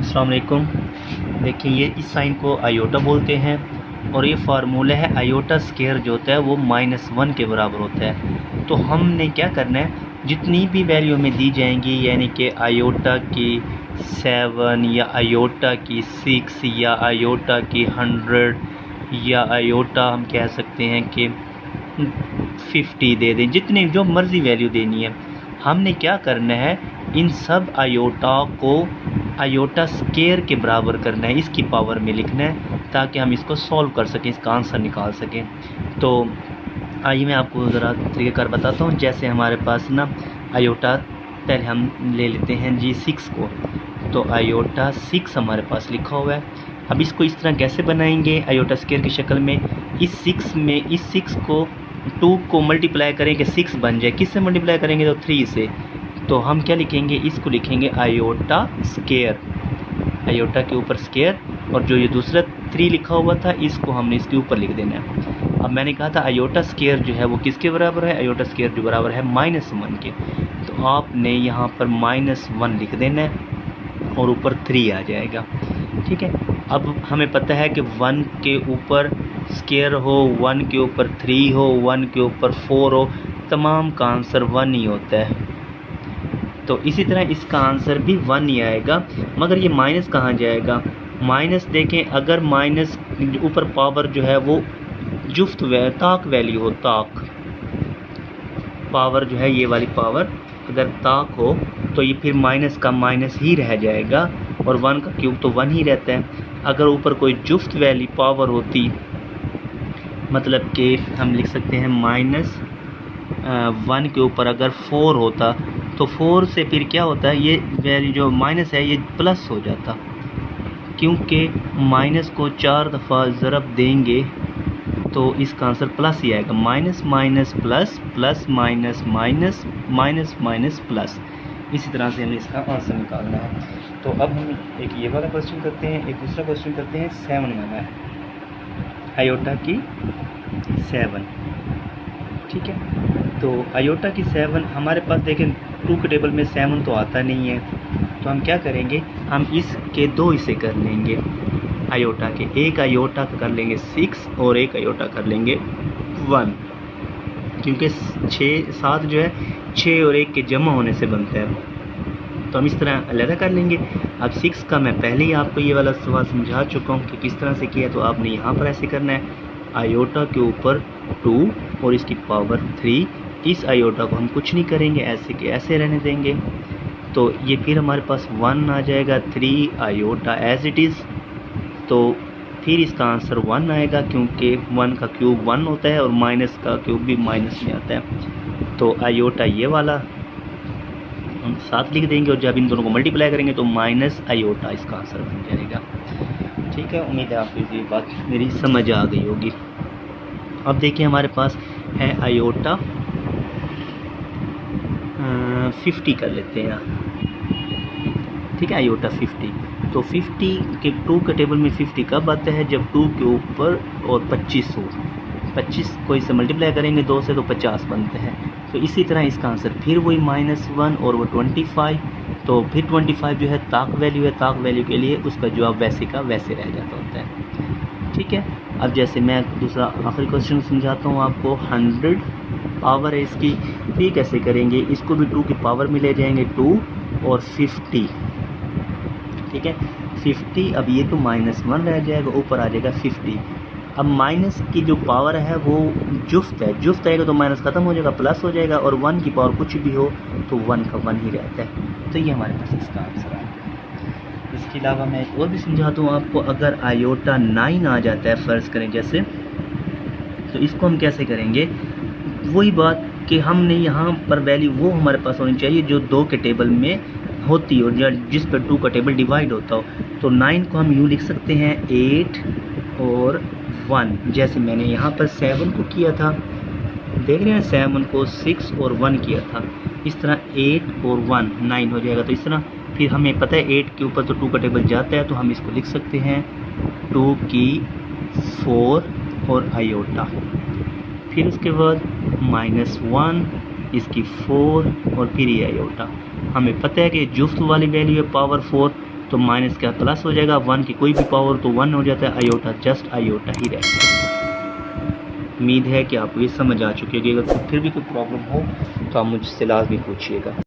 अस्सलाम वालेकुम। देखिए ये इस साइन को आयोटा बोलते हैं और ये फार्मूला है आयोटा स्केयर जो होता है वो -1 के बराबर होता है। तो हमने क्या करना है, जितनी भी वैल्यू हमें दी जाएंगी यानी कि आयोटा की 7 या आयोटा की 6 या आयोटा की 100 या आयोटा हम कह सकते हैं कि 50 दे दें, जितनी जो मर्ज़ी वैल्यू देनी है, हमने क्या करना है, इन सब आयोटा को आयोटा स्केयर के बराबर करना है, इसकी पावर में लिखना है ताकि हम इसको सॉल्व कर सकें, इसका आंसर निकाल सकें। तो आइए मैं आपको ज़रा तरीक़ाकार बताता हूँ। जैसे हमारे पास ना आयोटा, पहले हम ले लेते हैं जी 6 को, तो आयोटा 6 हमारे पास लिखा हुआ है। अब इसको इस तरह कैसे बनाएंगे आयोटा स्केयर की शक्ल में, इस 6 को 2 को मल्टीप्लाई करेंगे 6 बन जाए। किससे मल्टीप्लाई करेंगे, तो 3 से। तो हम क्या लिखेंगे, इसको लिखेंगे आयोटा स्केयर, आयोटा के ऊपर स्केयर, और जो ये दूसरा 3 लिखा हुआ था इसको हमने इसके ऊपर लिख देना है। अब मैंने कहा था आयोटा स्केयर जो है वो किसके बराबर है, आयोटा स्केयर जो बराबर है -1 के। तो आपने यहाँ पर -1 लिख देना है और ऊपर 3 आ जाएगा, ठीक है। अब हमें पता है कि 1 के ऊपर स्केयर हो, 1 के ऊपर 3 हो, 1 के ऊपर 4 हो, तमाम का आंसर 1 ही होता है। तो इसी तरह इसका आंसर भी 1 ही आएगा, मगर ये माइनस कहाँ जाएगा, माइनस देखें, अगर माइनस ऊपर पावर जो है वो जुफ्त ताक वैल्यू हो, ताक पावर जो है, ये वाली पावर अगर ताक हो तो ये फिर माइनस का माइनस ही रह जाएगा और 1 का क्यूब तो 1 ही रहता है। अगर ऊपर कोई जुफ्त वैल्यू पावर होती, मतलब कि हम लिख सकते हैं -1 के ऊपर अगर 4 होता तो 4 से फिर क्या होता है, ये वैल्यू जो माइनस है ये प्लस हो जाता, क्योंकि माइनस को 4 दफ़ा ज़रब देंगे तो इसका आंसर प्लस ही आएगा। Minus minus plus, plus minus minus, minus minus plus, इसी तरह से हमें इसका आंसर निकालना है। तो अब हम एक ये वाला क्वेश्चन करते हैं, एक दूसरा क्वेश्चन करते हैं 7 वाला है, आयोटा की 7, ठीक है। तो आयोटा की 7 हमारे पास देखें 2 के टेबल में 7 तो आता नहीं है, तो हम क्या करेंगे, हम इसके 2 हिस्से कर लेंगे आयोटा के, एक आयोटा कर लेंगे 6 और एक आयोटा कर लेंगे 1, क्योंकि 7 जो है 6 और 1 के जमा होने से बनता है। तो हम इस तरह अलग कर लेंगे। अब 6 का मैं पहले ही आपको ये वाला सवाल समझा चुका हूँ कि किस तरह से किया, तो आपने यहाँ पर ऐसे करना है, आयोटा के ऊपर 2 और इसकी पावर 3, इस आयोटा को हम कुछ नहीं करेंगे, ऐसे के ऐसे रहने देंगे। तो ये फिर हमारे पास 1 आ जाएगा, 3 आयोटा एज इट इज़, तो फिर इसका आंसर 1 आएगा, क्योंकि 1 का क्यूब 1 होता है और माइनस का क्यूब भी माइनस में आता है। तो आयोटा ये वाला हम साथ लिख देंगे और जब इन दोनों को मल्टीप्लाई करेंगे तो माइनस आयोटा इसका आंसर बन जाएगा, ठीक है। उम्मीद है आपको ये बात मेरी समझ आ गई होगी। अब देखिए हमारे पास है आयोटा 50 कर लेते हैं, ठीक है, आयोटा 50। तो 50 के 2 के टेबल में 50 कब आता है, जब 2 के ऊपर और 25 हो, 25 को इससे मल्टीप्लाई करेंगे 2 से तो 50 बनते हैं। तो इसी तरह इसका आंसर फिर वही -1 और वो 25, तो फिर 25 जो है ताक वैल्यू है, ताक वैल्यू के लिए उसका जवाब वैसे का वैसे रह जाता होता है, ठीक है। अब जैसे मैं दूसरा आखिरी क्वेश्चन समझाता हूँ आपको, 100 पावर है इसकी, फिर कैसे करेंगे, इसको भी 2 की पावर में ले जाएंगे, 2 और 50, ठीक है, 50। अब ये तो -1 रह जाएगा, ऊपर आ जाएगा 50। अब माइनस की जो पावर है वो जुफ्त है, जुफ्त आएगा तो माइनस ख़त्म हो जाएगा, प्लस हो जाएगा, और 1 की पावर कुछ भी हो तो 1 का 1 ही रहता है। तो ये हमारे पास इसका आंसर है। इसके अलावा मैं एक और भी समझाता हूँ आपको, अगर आयोटा 9 आ जाता है फ़र्ज़ करें जैसे, तो इसको हम कैसे करेंगे, वही बात कि हमने यहाँ पर वैल्यू वो हमारे पास होनी चाहिए जो 2 के टेबल में होती हो, या जिस पर 2 का टेबल डिवाइड होता हो। तो 9 को हम यूँ लिख सकते हैं 8 और 1, जैसे मैंने यहाँ पर 7 को किया था, देख रहे हैं 7 को 6 और 1 किया था, इस तरह 8 और 1 9 हो जाएगा। तो इस तरह फिर हमें पता है 8 के ऊपर तो 2 का टेबल जाता है, तो हम इसको लिख सकते हैं 2 की 4 और आयोटा, फिर उसके बाद -1 इसकी 4 और फिर ये आयोटा। हमें पता है कि जुफ्त वाली वैल्यू है पावर 4, तो माइनस का प्लस हो जाएगा, 1 की कोई भी पावर तो 1 हो जाता है, आयोटा जस्ट आयोटा ही रहेगा। उम्मीद है कि आपको ये समझ आ चुकी है कि अगर फिर भी कोई प्रॉब्लम हो तो आप मुझसे लाजमी पूछिएगा।